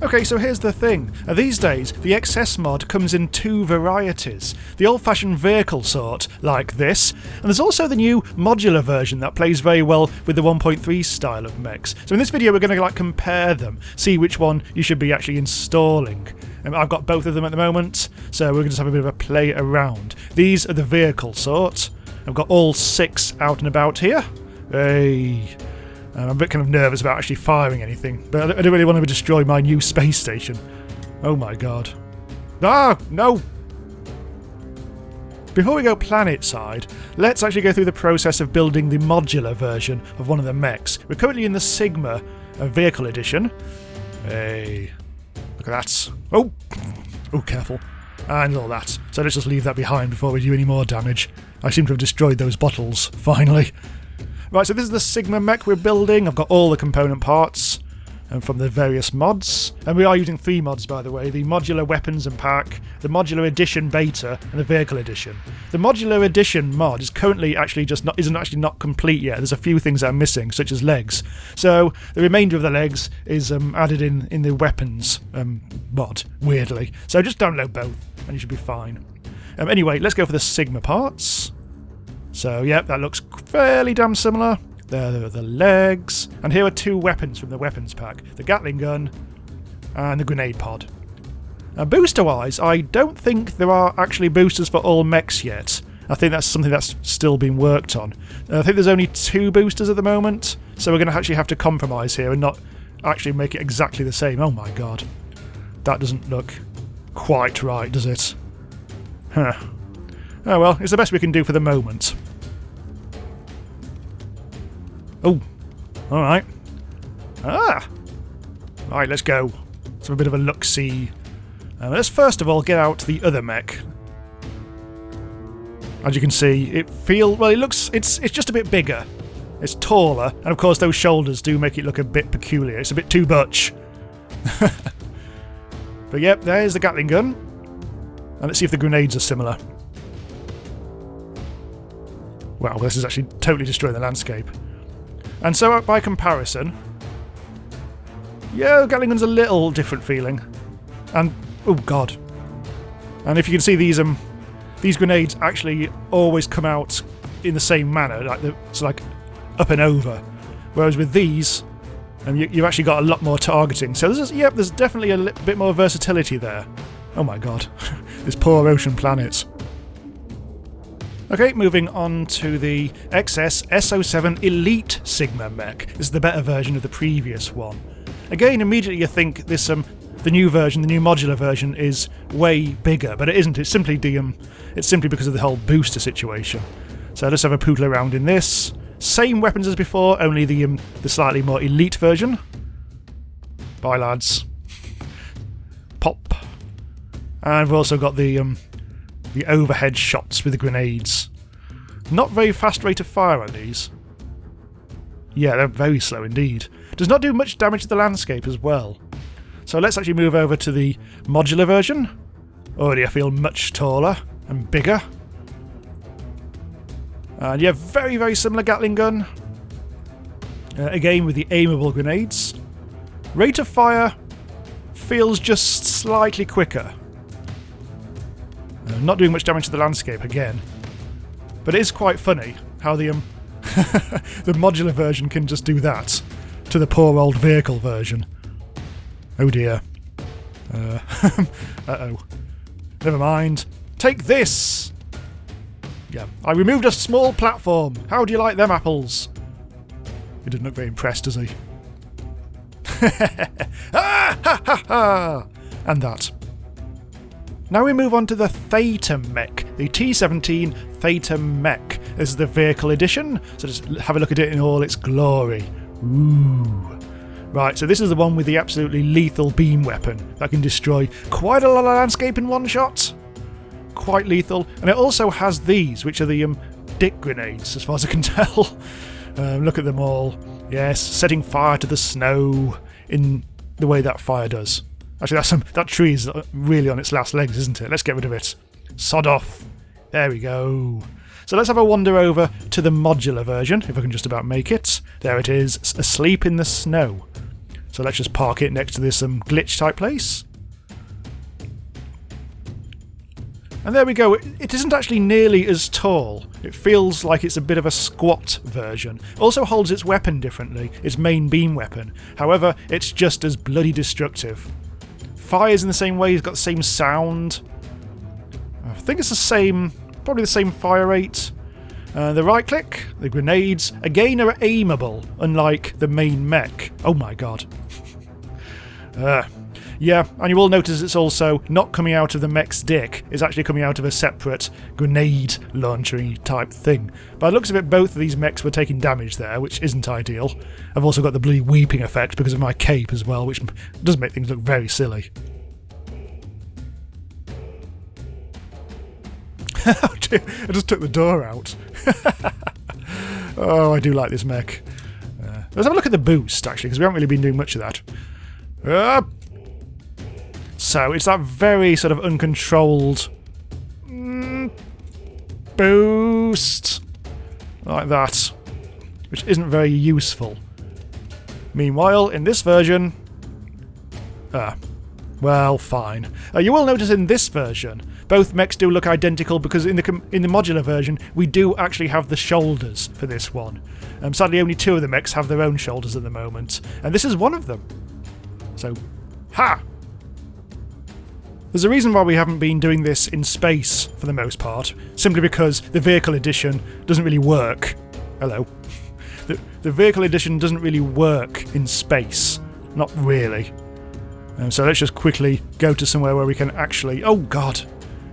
Okay, so here's the thing. These days, the XS mod comes in two varieties. The old-fashioned vehicle sort, like this, and there's also the new modular version that plays very well with the 1.3 style of mechs. So in this video we're going to compare them, see which one you should be actually installing. I've got both of them at the moment, so we're going to just have a bit of a play around. These are the vehicle sort. I've got all 6 out and about here. Hey. I'm a bit kind of nervous about actually firing anything, but I don't really want to destroy my new space station. Oh my god. Ah! No! Before we go planet side, let's actually go through the process of building the modular version of one of the mechs. We're currently in the Sigma Vehicle Edition. Hey. Look at that. Oh! Oh, careful. And all that. So let's just leave that behind before we do any more damage. I seem to have destroyed those bottles, finally. Right, so this is the Sigma mech we're building. I've got all the component parts from the various mods. And we are using 3 mods, by the way. The Modular Weapons Pack, the Modular Edition Beta, and the Vehicle Edition. The Modular Edition mod is currently actually isn't actually not complete yet. There's a few things that are missing, such as legs. So the remainder of the legs is added in the Weapons mod, weirdly. So just download both, and you should be fine. Anyway, let's go for the Sigma parts. So, yep, that looks fairly damn similar. There are the legs. And here are 2 weapons from the weapons pack. The Gatling gun and the grenade pod. Booster-wise, I don't think there are actually boosters for all mechs yet. I think that's something that's still being worked on. I think there's only 2 boosters at the moment, so we're going to actually have to compromise here and not actually make it exactly the same. Oh my god. That doesn't look quite right, does it? Huh. Oh well, it's the best we can do for the moment. Oh, alright. Ah! Right, let's go. Let's have a bit of a look-see. Let's first of all get out the other mech. As you can see, it's just a bit bigger. It's taller, and of course those shoulders do make it look a bit peculiar. It's a bit too much. But yep, there's the Gatling gun. And let's see if the grenades are similar. Wow, this is actually totally destroying the landscape. And so, by comparison, yeah, Gatling gun's a little different feeling. And, oh god. And if you can see these grenades actually always come out in the same manner, it's like up and over. Whereas with these, you've actually got a lot more targeting. So there's definitely a little bit more versatility there. Oh my god, this poor ocean planet. Okay, moving on to the XS S07 Elite Sigma mech. This is the better version of the previous one. Again, immediately you think this the new version, the new modular version, is way bigger, but it isn't. It's simply because of the whole booster situation. So let's have a poodle around in this. Same weapons as before, only the slightly more elite version. Bye, lads. Pop. And we've also got the overhead shots with the grenades. Not very fast rate of fire on these. Yeah, they're very slow indeed. Does not do much damage to the landscape as well. So let's actually move over to the modular version. Already I feel much taller and bigger. And yeah, very, very similar Gatling gun. Again with the aimable grenades. Rate of fire feels just slightly quicker. Not doing much damage to the landscape again. But it is quite funny how the the modular version can just do that to the poor old vehicle version. Oh dear. Uh-oh. Never mind. Take this! Yeah, I removed a small platform. How do you like them apples? He didn't look very impressed, does he? Ah, ha, ha, ha. And that. Now we move on to the Theta mech, the T17 Theta mech. This is the Vehicle Edition, so just have a look at it in all its glory. Ooh. Right, so this is the one with the absolutely lethal beam weapon that can destroy quite a lot of landscape in one shot. Quite lethal. And it also has these, which are the dick grenades, as far as I can tell. Look at them all. Yes, setting fire to the snow in the way that fire does. Actually, that tree is really on its last legs, isn't it? Let's get rid of it. Sod off. There we go. So let's have a wander over to the modular version, if I can just about make it. There it is, asleep in the snow. So let's just park it next to this glitch type place. And there we go. It isn't actually nearly as tall. It feels like it's a bit of a squat version. Also holds its weapon differently, its main beam weapon. However, it's just as bloody destructive. Fires in the same way, it's got the same sound. I think it's the same, probably the same fire rate. The right click, the grenades, again are aimable, unlike the main mech. Oh my god. Yeah, and you will notice it's also not coming out of the mech's dick, it's actually coming out of a separate grenade launcher type thing. By the looks of it, both of these mechs were taking damage there, which isn't ideal. I've also got the bloody weeping effect because of my cape as well, which does make things look very silly. I just took the door out. Oh, I do like this mech. Let's have a look at the boost, actually, because we haven't really been doing much of that. So, it's that very sort of uncontrolled boost, like that, which isn't very useful. Meanwhile, in this version... well, fine. You will notice in this version, both mechs do look identical because in the modular version, we do actually have the shoulders for this one. Sadly, only 2 of the mechs have their own shoulders at the moment, and this is one of them. So, ha! There's a reason why we haven't been doing this in space for the most part, simply because the Vehicle Edition doesn't really work. Hello. The Vehicle Edition doesn't really work in space. Not really. So let's just quickly go to somewhere where we can actually... Oh god!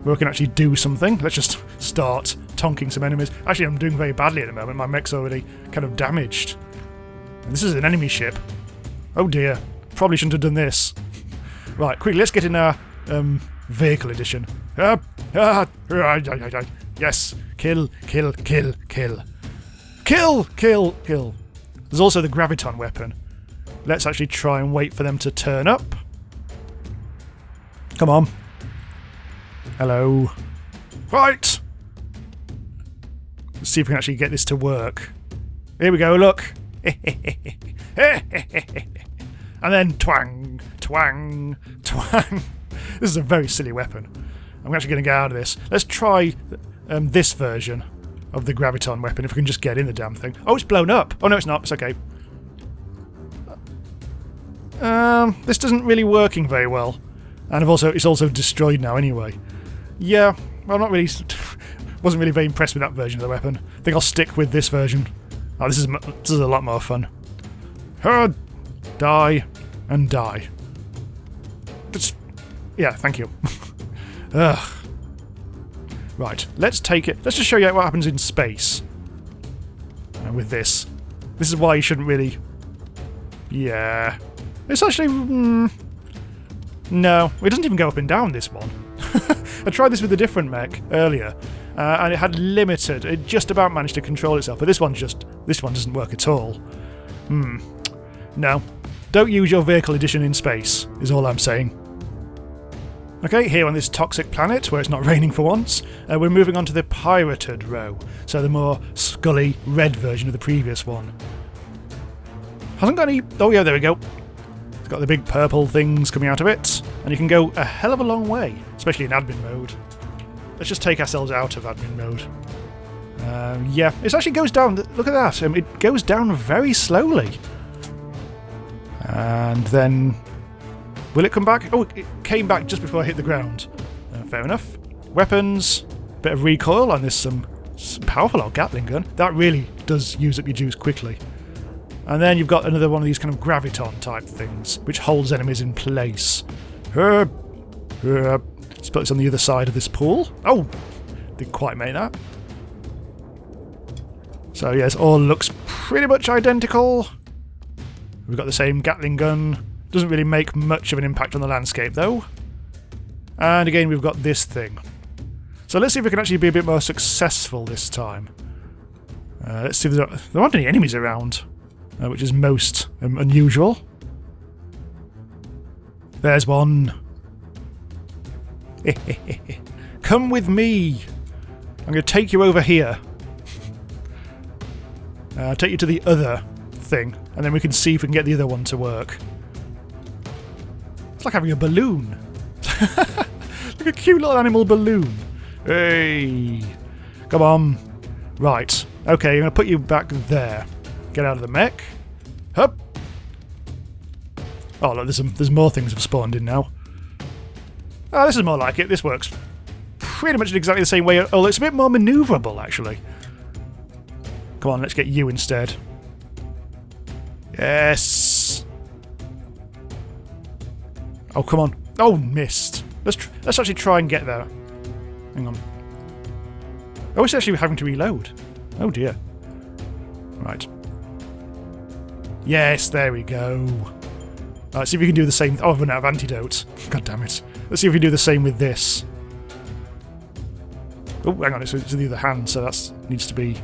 Where we can actually do something. Let's just start tonking some enemies. Actually, I'm doing very badly at the moment. My mech's already kind of damaged. And this is an enemy ship. Oh dear. Probably shouldn't have done this. Right, quickly, let's get in our... Vehicle Edition. Yes. Kill, kill, kill, kill. Kill, kill, kill. There's also the graviton weapon. Let's actually try and wait for them to turn up. Come on. Hello. Right. Let's see if we can actually get this to work. Here we go, look. And then twang, twang, twang. This is a very silly weapon. I'm actually going to get out of this. Let's try this version of the graviton weapon, if we can just get in the damn thing. Oh, it's blown up. Oh, no, it's not. It's okay. This isn't really working very well. And it's also destroyed now anyway. Yeah, well, not really... wasn't really very impressed with that version of the weapon. I think I'll stick with this version. Oh, this is a lot more fun. Die and die. Yeah, thank you. Ugh. Right, let's take it. Let's just show you what happens in space. With this. This is why you shouldn't really... Yeah. It's actually... No, it doesn't even go up and down, this one. I tried this with a different mech earlier, and it had limited... It just about managed to control itself, but this one doesn't work at all. No. Don't use your Vehicle Edition in space, is all I'm saying. Okay, here on this toxic planet, where it's not raining for once, we're moving on to the pirated row, so the more scully red version of the previous one. Hasn't got any... Oh yeah, there we go. It's got the big purple things coming out of it, and you can go a hell of a long way, especially in admin mode. Let's just take ourselves out of admin mode. Yeah, it actually goes down... Look at that, it goes down very slowly. And then... Will it come back? Oh, it came back just before I hit the ground. Fair enough. Weapons. Bit of recoil on this some powerful old Gatling gun. That really does use up your juice quickly. And then you've got another one of these kind of graviton type things, which holds enemies in place. Suppose it's on the other side of this pool. Oh! Didn't quite make that. So yes, all looks pretty much identical. We've got the same Gatling gun. Doesn't really make much of an impact on the landscape, though. And again, we've got this thing. So let's see if we can actually be a bit more successful this time. Let's see if there aren't any enemies around, which is most unusual. There's one. Come with me. I'm going to take you over here. Take you to the other thing, and then we can see if we can get the other one to work. like having a balloon. Like a cute little animal balloon. Hey! Come on. Right. Okay, I'm going to put you back there. Get out of the mech. Hup! Oh, look, there's more things have spawned in now. Oh, this is more like it. This works pretty much in exactly the same way. Oh, it's a bit more manoeuvrable, actually. Come on, let's get you instead. Yes! Oh, come on. Oh, missed. Let's actually try and get there. Hang on. Oh, it's actually having to reload. Oh, dear. Right. Yes, there we go. Let's see if we can do the same. Oh, I've run out of antidotes. God damn it. Let's see if we can do the same with this. Oh, hang on, it's the other hand, so that needs to be...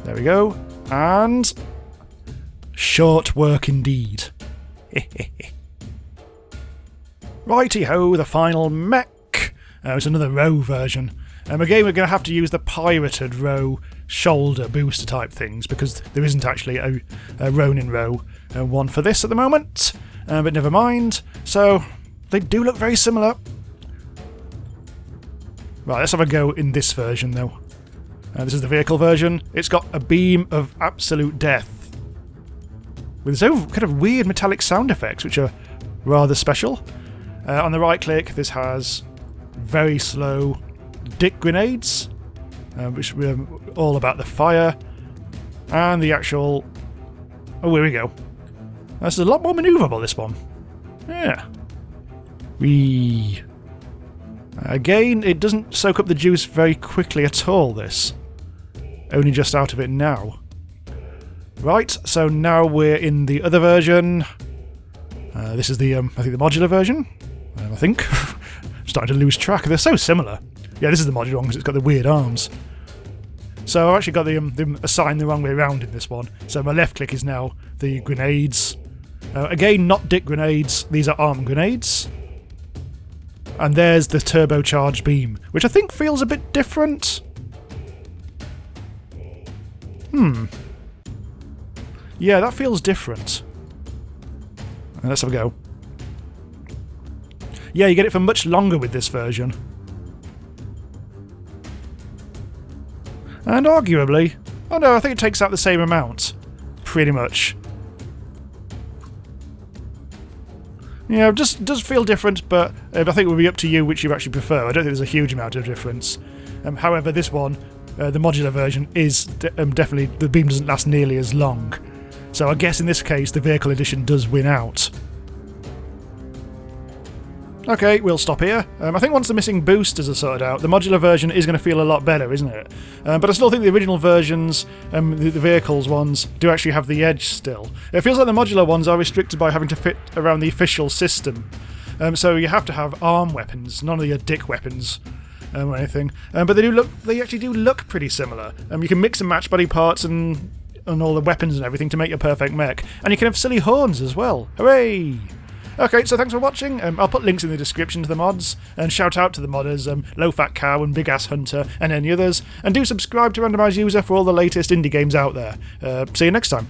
There we go. And... short work indeed. Righty-ho, the final mech. It's another row version. Again, we're going to have to use the pirated row shoulder booster type things because there isn't actually a Ronin row one for this at the moment. But never mind. So, they do look very similar. Right, let's have a go in this version though. This is the vehicle version. It's got a beam of absolute death. With its own kind of weird metallic sound effects, which are rather special. On the right click, this has very slow dick grenades, which are all about the fire. And the actual... Oh, here we go. This is a lot more manoeuvrable, this one. Yeah. Again, it doesn't soak up the juice very quickly at all, this. Only just out of it now. Right, so now we're in the other version. This is the, I think the modular version. I think. I'm starting to lose track. They're so similar. Yeah, this is the modular one because it's got the weird arms. So I've actually got them assigned the wrong way around in this one. So my left click is now the grenades. Again, not dick grenades. These are arm grenades. And there's the turbocharged beam, which I think feels a bit different. Yeah, that feels different. Let's have a go. Yeah, you get it for much longer with this version. And arguably... Oh no, I think it takes out the same amount. Pretty much. Yeah, it just does feel different, but I think it will be up to you which you actually prefer. I don't think there's a huge amount of difference. However, this one, the modular version, is definitely... The beam doesn't last nearly as long. So I guess in this case, the vehicle edition does win out. Okay, we'll stop here. I think once the missing boosters are sorted out, the modular version is going to feel a lot better, isn't it? But I still think the original versions, the vehicles ones, do actually have the edge still. It feels like the modular ones are restricted by having to fit around the official system. So you have to have arm weapons, none of your dick weapons or anything. But they actually do look pretty similar. You can mix and match body parts and all the weapons and everything to make your perfect mech. And you can have silly horns as well. Hooray! Okay, so thanks for watching. I'll put links in the description to the mods, and shout out to the modders, Low Fat Cow and Big Ass Hunter, and any others. And do subscribe to Randomise User for all the latest indie games out there. See you next time.